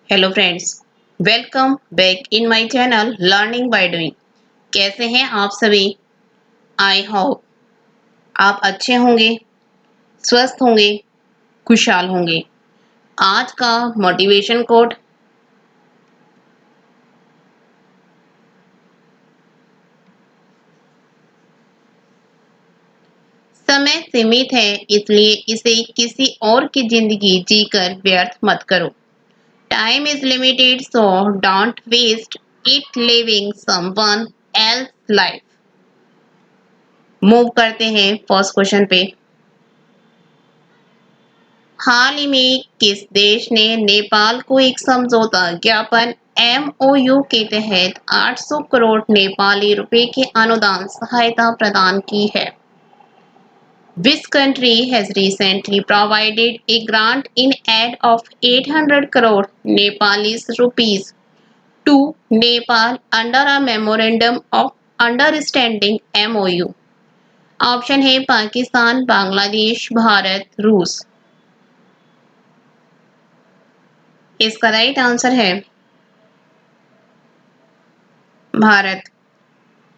Hello friends, welcome back in my channel learning by doing. कैसे हैं आप सभी? आई होप आप अच्छे होंगे, स्वस्थ होंगे, खुशहाल होंगे। आज का मोटिवेशन कोट: समय सीमित है, इसलिए इसे किसी और की जिंदगी जीकर व्यर्थ मत करो। Time is limited, so don't waste it living someone else life. Move करते हैं फर्स्ट क्वेश्चन पे। हाल ही में किस देश ने नेपाल को एक समझौता ज्ञापन एमओयू के तहत 800 करोड़ नेपाली रुपए के अनुदान सहायता प्रदान की है? Which country has recently provided a grant in aid of 800 crore Nepalese rupees to Nepal under a memorandum of understanding MOU? Option है पाकिस्तान, बांग्लादेश, भारत, रूस। इसका राइट आंसर है भारत।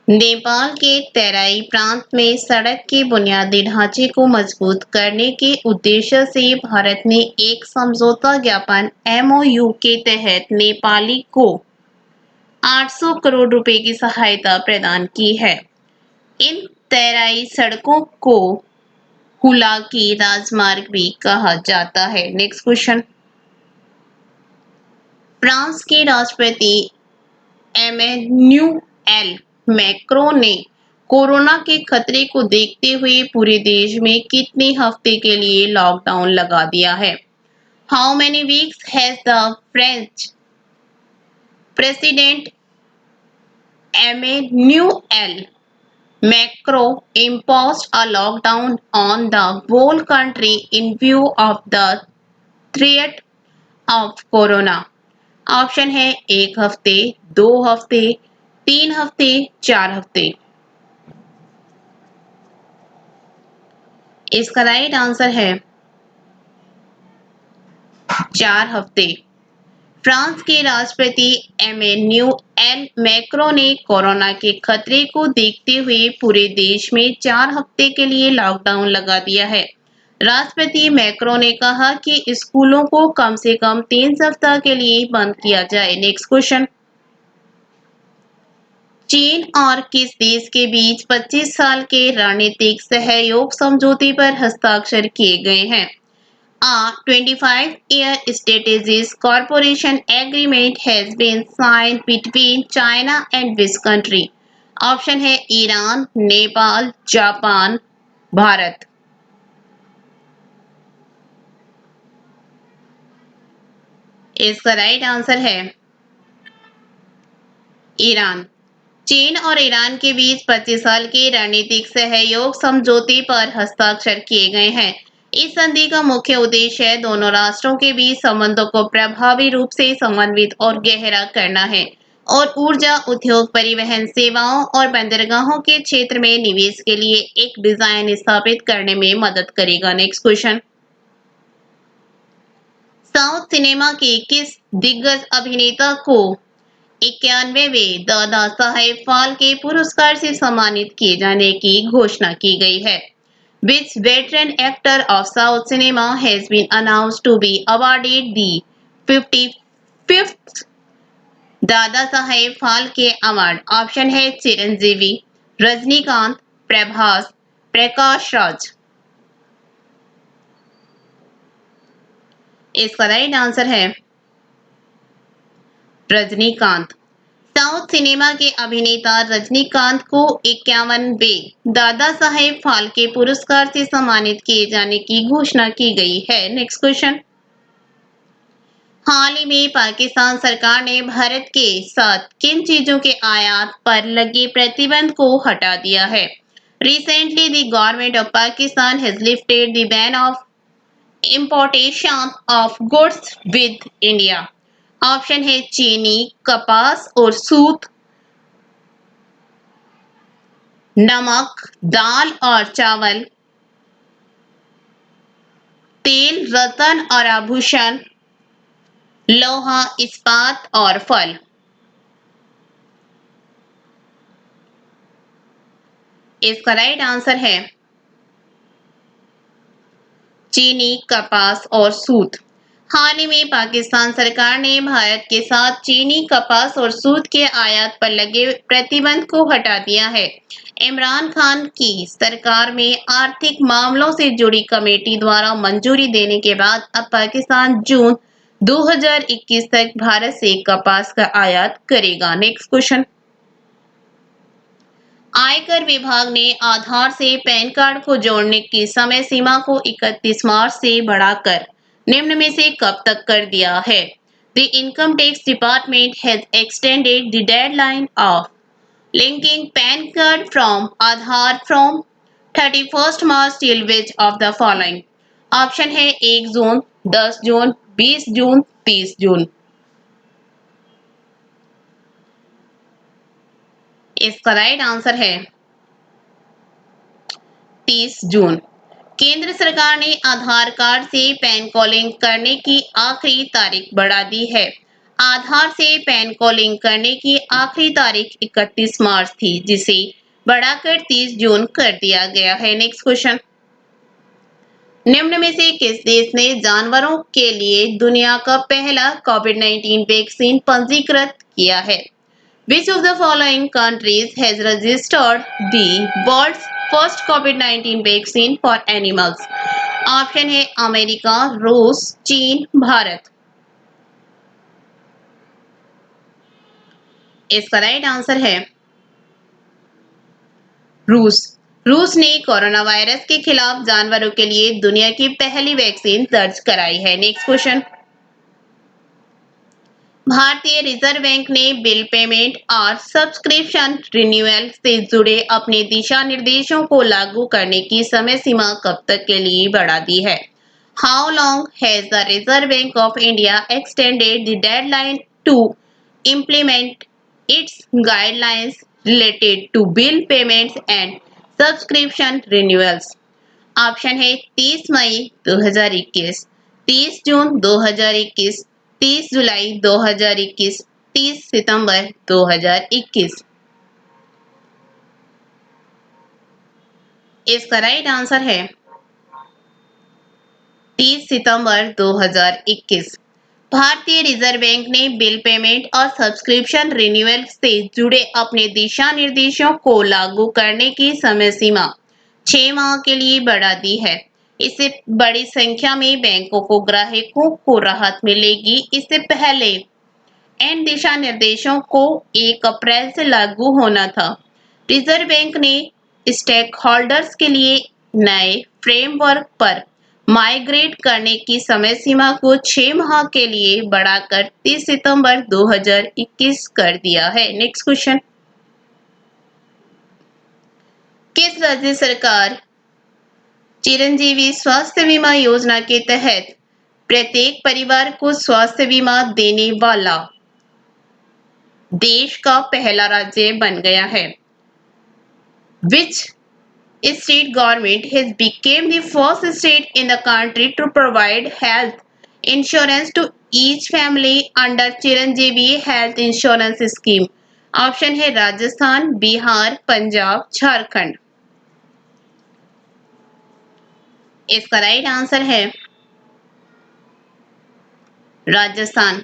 नेपाल के तराई प्रांत में सड़क के बुनियादी ढांचे को मजबूत करने के उद्देश्य से भारत ने एक समझौता ज्ञापन एमओयू के तहत नेपाली को 800 करोड़ रुपए की सहायता प्रदान की है। इन तराई सड़कों को हुलाकी राजमार्ग भी कहा जाता है। Next question. फ्रांस के राष्ट्रपति एमेन्युएल मैक्रों ने कोरोना के खतरे को देखते हुए पूरे देश में कितने हफ्ते के लिए लॉकडाउन लगा दिया है? How many weeks has the French president Emmanuel Macron imposed a lockdown on the whole country in view of the threat of corona? Option है 1 हफ्ते, 2 हफ्ते, 3 हफ्ते, 4 हफ्ते। इसका राइट आंसर है 4 हफ्ते। फ्रांस के राष्ट्रपति एमेन्युएल मैक्रों ने कोरोना के खतरे को देखते हुए पूरे देश में 4 हफ्ते के लिए लॉकडाउन लगा दिया है। राष्ट्रपति मैक्रों ने कहा कि स्कूलों को कम से कम 3 सप्ताह के लिए बंद किया जाए। Next question. चीन और किस देश के बीच 25 साल के रणनीतिक सहयोग समझौते पर हस्ताक्षर किए गए हैं? A 25-year strategic cooperation agreement has been signed between China and which country? Option है ईरान, नेपाल, जापान, भारत। इसका राइट आंसर है ईरान। चीन और ईरान के बीच 25 साल के रणनीतिक सहयोग समझौते पर हस्ताक्षर किए गए हैं। इस संधि का मुख्य उद्देश्य दोनों राष्ट्रों के बीच संबंधों को प्रभावी रूप से समन्वित और गहरा करना है और ऊर्जा, उद्योग, परिवहन सेवाओं और बंदरगाहों के क्षेत्र में निवेश के लिए एक डिजाइन स्थापित करने में मदद करेगा। Next question. साउथ सिनेमा के किस दिग्गज अभिनेता को 91वें दादा साहेब फाल्के पुरस्कार से सम्मानित किए जाने की घोषणा की गई है? Which veteran actor of South cinema has been announced to be awarded the 55th Dada Saheb Phalke award? Option है चिरंजीवी, रजनीकांत, प्रभास, प्रकाश राज। इसका राइट आंसर है रजनीकांत। साउथ सिनेमा के अभिनेता रजनीकांत को 51वें दादा साहेब फाल्के पुरस्कार से सम्मानित किए जाने की घोषणा की गई है। Next question. हाल ही में पाकिस्तान सरकार ने भारत के साथ किन चीजों के आयात पर लगे प्रतिबंध को हटा दिया है? Recently the government of Pakistan has lifted the ban of importation of goods with India. Option है चीनी, कपास और सूत, नमक, दाल और चावल, तेल, रत्न और आभूषण, लोहा, इस्पात और फल। इसका राइट आंसर है चीनी, कपास और सूत। हाल ही में पाकिस्तान सरकार ने भारत के साथ चीनी, कपास और सूत के आयात पर लगे प्रतिबंध को हटा दिया है। इमरान खान की सरकार में आर्थिक मामलों से जुड़ी कमेटी द्वारा मंजूरी देने के बाद अब पाकिस्तान जून 2021 तक भारत से कपास का आयात करेगा। Next question. आयकर विभाग ने आधार से पैन कार्ड को जोड़ने की समय सीमा को 31 मार्च से बढ़ाकर निम्न में से कब तक कर दिया है? The Income Tax Department has extended the deadline of linking PAN card from Aadhaar from 31st March till which of the following? Option है 1 जून, 10 जून, 20 जून, 30 जून। इसका राइट आंसर है 30 जून। केंद्र सरकार ने आधार कार्ड से पैन को लिंक करने की आखिरी तारीख बढ़ा दी है। आधार से पैन को लिंक करने की आखिरी तारीख 31 मार्च थी, जिसे बढ़ाकर 30 जून कर दिया गया है। Next question. निम्न में से किस देश ने जानवरों के लिए दुनिया का पहला कोविड-19 वैक्सीन पंजीकृत किया है? Which of the following countries has registered the world's first COVID-19 vaccine for animals? Option है अमेरिका, रूस, चीन, भारत। इसका राइट आंसर है रूस। रूस ने कोरोना वायरस के खिलाफ जानवरों के लिए दुनिया की पहली वैक्सीन दर्ज कराई है। Next question. भारतीय रिजर्व बैंक ने बिल पेमेंट और सब्सक्रिप्शन रिन्यूअल से जुड़े अपने दिशा निर्देशों को लागू करने की समय सीमा कब तक के लिए बढ़ा दी है? How long has the Reserve Bank of India extended the deadline to implement its guidelines related to bill payments and subscription renewals? Option है 30 मई 2021, 30 जून 2021, 30 जुलाई 2021, 30 सितंबर 2021। इसका राइट आंसर है 30 सितंबर 2021। भारतीय रिजर्व बैंक ने बिल पेमेंट और सब्सक्रिप्शन रिन्यूअल से जुड़े अपने दिशा निर्देशों को लागू करने की समय सीमा 6 माह के लिए बढ़ा दी है। इससे बड़ी संख्या में बैंकों को ग्राहकों को राहत मिलेगी। इससे पहले इन दिशा निर्देशों को 1 अप्रैल से लागू होना था। रिजर्व बैंक ने स्टेक होल्डर्स के लिए नए फ्रेमवर्क पर माइग्रेट करने की समय सीमा को 6 माह के लिए बढ़ाकर 30 सितंबर 2021 कर दिया है। Next question. किस राज्य सरकार चिरंजीवी स्वास्थ्य बीमा योजना के तहत प्रत्येक परिवार को स्वास्थ्य बीमा देने वाला देश का पहला राज्य बन गया है? Which state government has become the first state in the country to provide health insurance to each family under Chiranjeevi health insurance scheme? Option है राजस्थान, बिहार, पंजाब, झारखंड। इसका राइट आंसर है राजस्थान।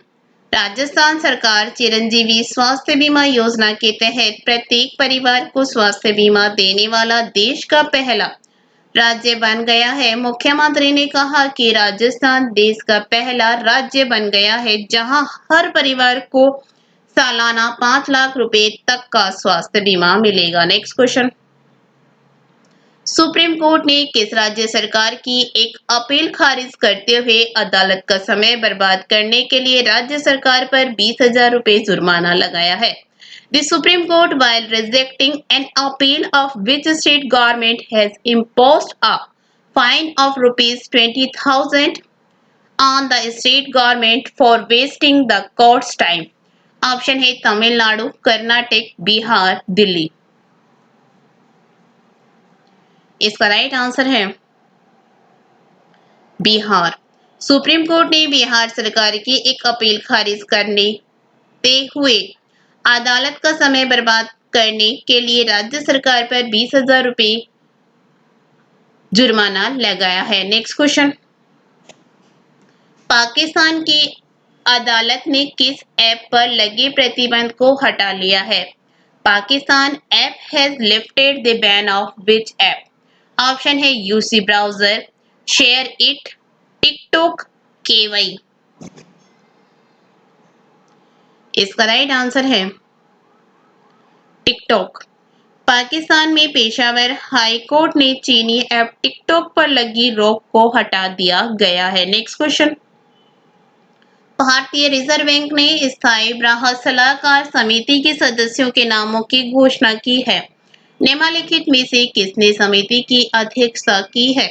राजस्थान सरकार चिरंजीवी स्वास्थ्य बीमा योजना के तहत प्रत्येक परिवार को स्वास्थ्य बीमा देने वाला देश का पहला राज्य बन गया है। मुख्यमंत्री ने कहा कि राजस्थान देश का पहला राज्य बन गया है जहां हर परिवार को सालाना 5 लाख रुपए तक का स्वास्थ्य बीमा मिलेगा। Next question. सुप्रीम कोर्ट ने किस राज्य सरकार की एक अपील खारिज करते हुए अदालत का समय बर्बाद करने के लिए राज्य सरकार पर 20,000 रुपए जुर्माना लगाया है? The Supreme Court, while rejecting an appeal of which state government has imposed a fine of rupees 20,000 on the state government for wasting the court's time? Option है तमिलनाडु, कर्नाटक, बिहार, दिल्ली। इसका राइट आंसर है बिहार। सुप्रीम कोर्ट ने बिहार सरकार की एक appeal खारिज करते हुए अदालत का समय बर्बाद करने के लिए राज्य सरकार पर 20,000 रुपए जुर्माना लगाया है। नेक्स्ट क्वेश्चन, पाकिस्तान की अदालत ने किस ऐप पर लगे प्रतिबंध को हटा लिया है? Pakistan app has lifted the ban of which app? Option है UC browser, share it, TikTok, Kwai. इसका राइट आंसर है टिकटॉक। पाकिस्तान में पेशावर हाई कोर्ट ने चीनी ऐप टिकटॉक पर लगी रोक को हटा दिया गया है। नेक्स्ट क्वेश्चन, भारतीय रिजर्व बैंक ने स्थायी ग्राहक सलाहकार समिति के सदस्यों के नामों की घोषणा की है। निम्नलिखित में से किसने समिति की अध्यक्षता की है?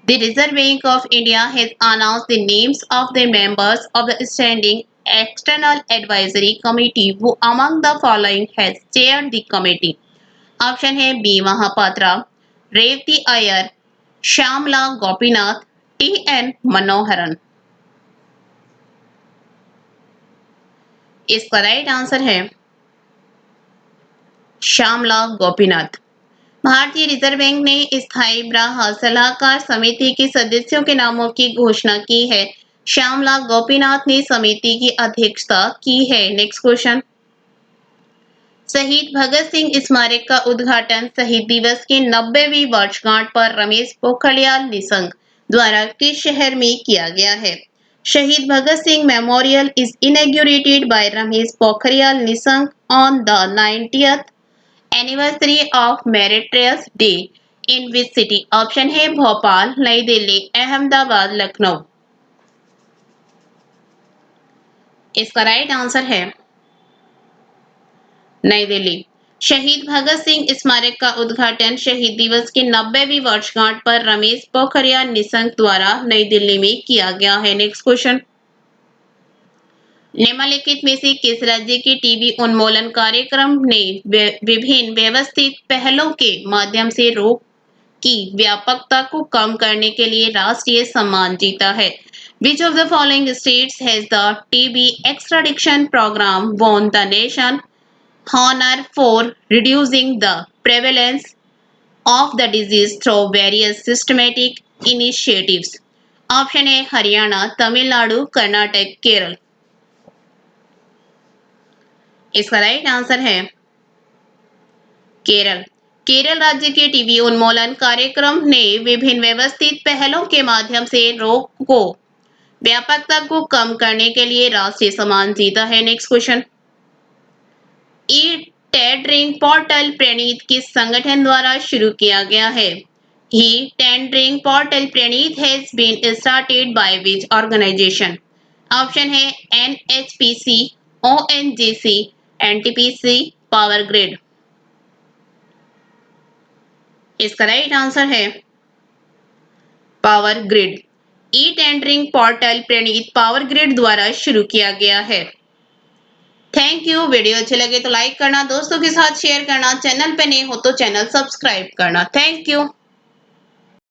The Reserve Bank of India has announced the names of the members of the Standing External Advisory Committee who among the following has chaired the committee? Option है बी महापात्रा, रेवती अय्यर, श्यामला गोपीनाथ, टी.एन. मनोहरन। इसका राइट आंसर है श्यामला गोपीनाथ। भारतीय reserve bank ने स्थायी ग्राहक सलाहकार समिति के सदस्यों के नामों की घोषणा की है। श्यामला गोपीनाथ ने समिति की अध्यक्षता की है। नेक्स्ट क्वेश्चन, शहीद भगत सिंह स्मारक का उद्घाटन शहीद दिवस की 90वीं वर्षगांठ पर रमेश पोखरियाल निशंक द्वारा किस शहर में किया गया है? शहीद Bhagat Singh memorial is inaugurated by Ramesh Pokhriyal Nishank on the 90th anniversary of meritorious day in which city? Option है भोपाल, नई दिल्ली, अहमदाबाद, लखनऊ। इसका राइट आंसर है नई दिल्ली। शहीद भगत सिंह स्मारक का उद्घाटन शहीद दिवस की 90वीं वर्षगांठ पर रमेश पोखरियाल निशंक द्वारा नई दिल्ली में किया गया है। नेक्स्ट क्वेश्चन, निम्नलिखित में से किस राज्य के टीबी उन्मूलन कार्यक्रम ने विभिन्न व्यवस्थित पहलों के माध्यम से रोग की व्यापकता को कम करने के लिए राष्ट्रीय सम्मान जीता है? Which of the following states has the TB extradition program won the nation honor for reducing the prevalence of the disease through various systematic initiatives? Option है हरियाणा, तमिलनाडु, कर्नाटक, केरल। इसका राइट आंसर है केरल। केरल राज्य के टीबी उन्मूलन कार्यक्रम ने विभिन्न व्यवस्थित पहलों के माध्यम से रोग को व्यापकता को कम करने के लिए राष्ट्रीय सम्मान जीता है। Next question, e tendering portal Pranit किस संगठन द्वारा शुरू किया गया है? E tendering portal Pranit has been started by which organisation? Option है NHPC, ONGC, NTPC, power grid. इसका राइट आंसर है power grid. E tendering portal Pranit power grid द्वारा शुरू किया गया है। Thank you. वीडियो अच्छे लगे तो लाइक करना, दोस्तों के साथ शेयर करना, चैनल पे नए हो तो चैनल सब्सक्राइब करना। Thank you.